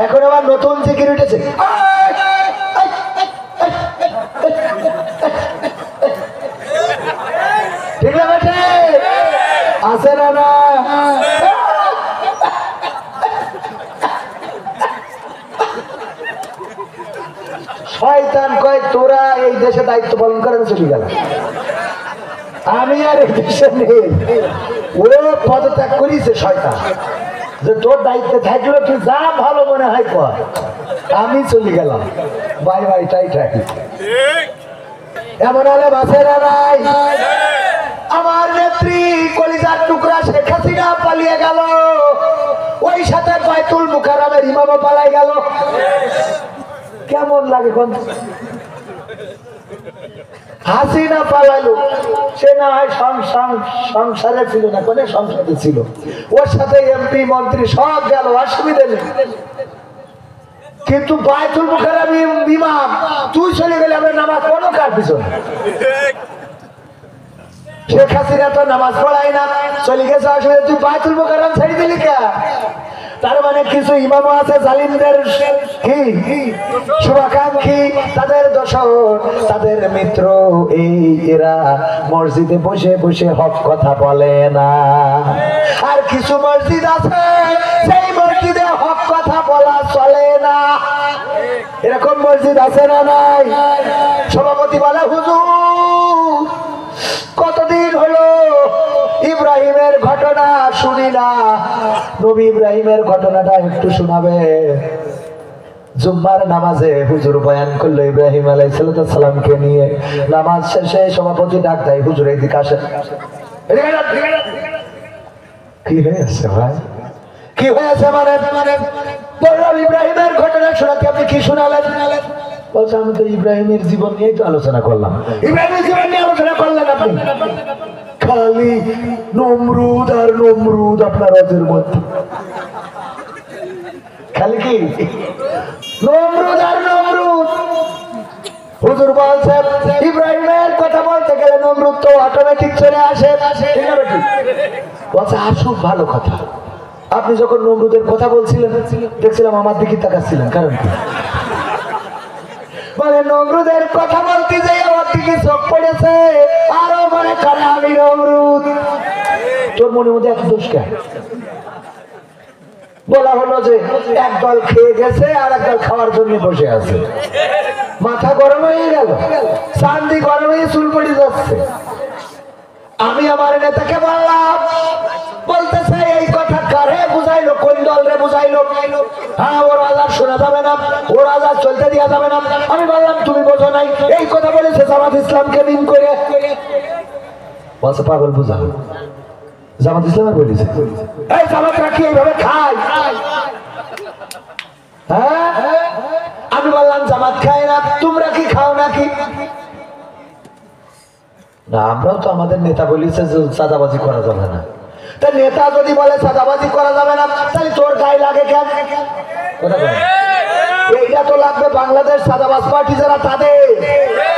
এখন আবার নতুন জিকির উঠেছে, ঠিক না বেটে? আছে না না? শয়তান কয় তোরা এই দেশে দায়িত্ব পালন করেন, চলে গেল, আমি আর এই দেশে নেই। ও পদত্যাগ করিছে শয়তান, যে তোর দায়িত্বে থাকলে তুই যা ভালো মনে হয় কর, আমি চলে গেলাম, বাই বাই টাই টাই। এমন হলে বাসে না নাই? আমার নেত্রী কলিজার টুকরা শেখ হাসিনা পালিয়ে গেল, ওই সাথে বাইতুল মুকাররমের ইমামও পালাই গেল। কেমন লাগে কোন? হাসিনা পালালো, সে না হয় সংসারে ছিল না, কোন সংসদে ছিল, ওর সাথে এমপি মন্ত্রী সব গেল, অসুবিধা নেই। কিন্তু বাইতুল মুকাররম ইমাম তুই চলে গেলে আমরা নামাজ পড়ো কার পিছনে? শেখ হাসিনা তো নামাজ পড়াই না, চলে গেছে, অসুবিধা, তুই বাইতুল মুকাররম ছেড়ে দিলি কে? তার মানে কিছু ইমামও আছে জালিমদের কি শুভাকাঙ্ক্ষী, তাদের দোসর, তাদের মিত্র, এই এরা মসজিদে বসে বসে হক কথা বলে না। আর কিছু মসজিদ আছে সেই মসজিদে হক কথা বলা চলে না, এরকম মসজিদ আছে না নাই? সভাপতি বলে হুজুর কতদিন হলো ইব্রাহিমের ঘটনা শুনি না, নবী ইব্রাহিমের ঘটনাটা একটু শোনাবে। জুম্মার নামাজে হুজুর বয়ান করলো ইব্রাহিম আলাইহিস সালামকে নিয়ে, নামাজ শেষে সভাপতি ডাক দেয়, হুজুর এইদিকে আসেন। কি হয়েছে ভাই, কি হয়েছে? মানে বললাম ইব্রাহিমের ঘটনা শোনাতে, আপনি কি শোনালেন? বলছে আমি তো ইব্রাহিমের জীবন নিয়েই তো আলোচনা করলাম। ইব্রাহিমের জীবন নিয়ে আলোচনা করলেন আপনি? খালি নমরুদ আর নমরুদ আপনার রাজের মধ্যে, খালি কি নমরুদ আর নমরুদ। হুজুর বলছে ইব্রাহিমের কথা বলতে গেলে নমরুদ তো অটোমেটিক চলে আসে, বলছে আসুক, ভালো কথা। আপনি যখন নমরুদের কথা বলছিলেন দেখছিলাম আমার দিকে তাকাচ্ছিলেন, কারণ কি? মানে নমরুদের কথা বলতে যাই আমার দিকে চোখ পড়েছে, আরো মনে করে আমি নমরুদ। তোর মনের মধ্যে এত দোষ কেন? বলা হলো যে একদল খেয়ে গেছে আর একদল খাওয়ার জন্য বসে আছে, মাথা গরম হয়ে গেল, চান্দি গরম হয়ে চুল পড়ে যাচ্ছে। আমি আমার নেতাকে বললাম, বলতেছে এই কথা কারে বুঝাইলো, কোন দল রে বুঝাইলো? হ্যাঁ ওর আজাদ শোনা যাবে না, ওর আজাদ চলতে দেওয়া যাবে না। আমি বললাম তুমি বোঝো নাই, এই কথা বলেছে জামাত ইসলামকে মিন করে। বলছে পাগল বুঝাবো, জামাত ইসলামের বলেছে এই জামাতরা কি এইভাবে খায়? হ্যাঁ আমি বললাম জামাত খায় না, তোমরা কি খাও নাকি? না আমরাও তো আমাদের নেতা বলেছে যে চাঁদাবাজি করা যাবে না। তা নেতা যদি বলে চাঁদাবাজি করা যাবে না, তাহলে তোর গায়ে লাগে কেন? এইটা তো লাগবে বাংলাদেশ চাঁদাবাজ পার্টি যারা, তাদের,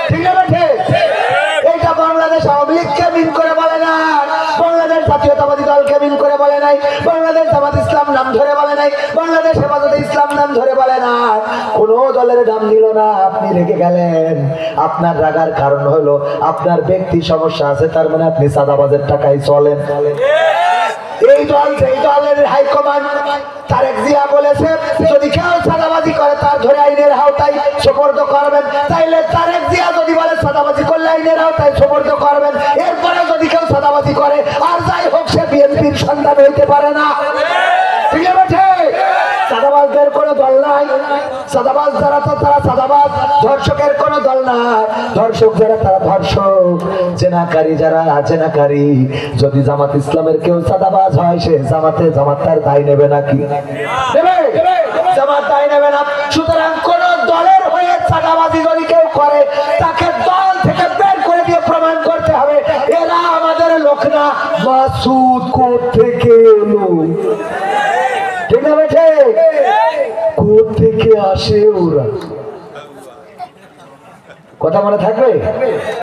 ঠিক আছে? এইটা বাংলাদেশ আওয়ামী লীগকে মিন করে বলে না, বাংলাদেশ জাতীয়তাবাদী দলকে মিন করে বলে নাই, বাংলাদেশ জামাত ইসলাম নাম ধরে বলে নাই, বাংলাদেশ হেফাজতে ইসলাম নাম ধরে বলে না, কোন দলের নাম নিল না। আপনি রেগে গেলেন, আপনার রাগার কারণ হলো আপনার ব্যক্তি সমস্যা আছে, তার মানে আপনি চাঁদাবাজের টাকায় চলেন। এই দল সেই দলের হাইকমান্ড তারেক জিয়া বলেছে যদি কেউ চাঁদাবাজি করে তার ধরে আইনের আওতায় সোপর্দ করবেন, তাইলে তারেক জিয়া যদি বলে চাঁদাবাজি করলে আইনের আওতায় সোপর্দ করবেন। এরপরে যদি কেউ চাঁদাবাজি করে আর যাই হোক সে বিএনপির সন্তান হইতে পারে না, ঠিক আছে? চাঁদাবাজদের কোনো দল নাই, চাঁদাবাজ যারা তো তারা চাঁদাবাজ, ধর্ষকের কোনো দল নাই, ধর্ষক যারা তারা ধর্ষক, জেনাকারী যারা জেনাকারী। যদি জামাত ইসলামের কেউ চাঁদাবাজ হয় সে জামাত তার দায় নেবে নাকি? জামাত দায় নেবে না। সুতরাং কোন দলের হয়ে চাঁদাবাজি যদি কেউ করে তাকে দল থেকে বের করে দিয়ে প্রমাণ করতে হবে এরা আমাদের লোক না। মাসুদ কোথা থেকে এলো, ঠিক না বেঠে? কোথা থেকে আসে ওরা? কথা মনে থাকবে?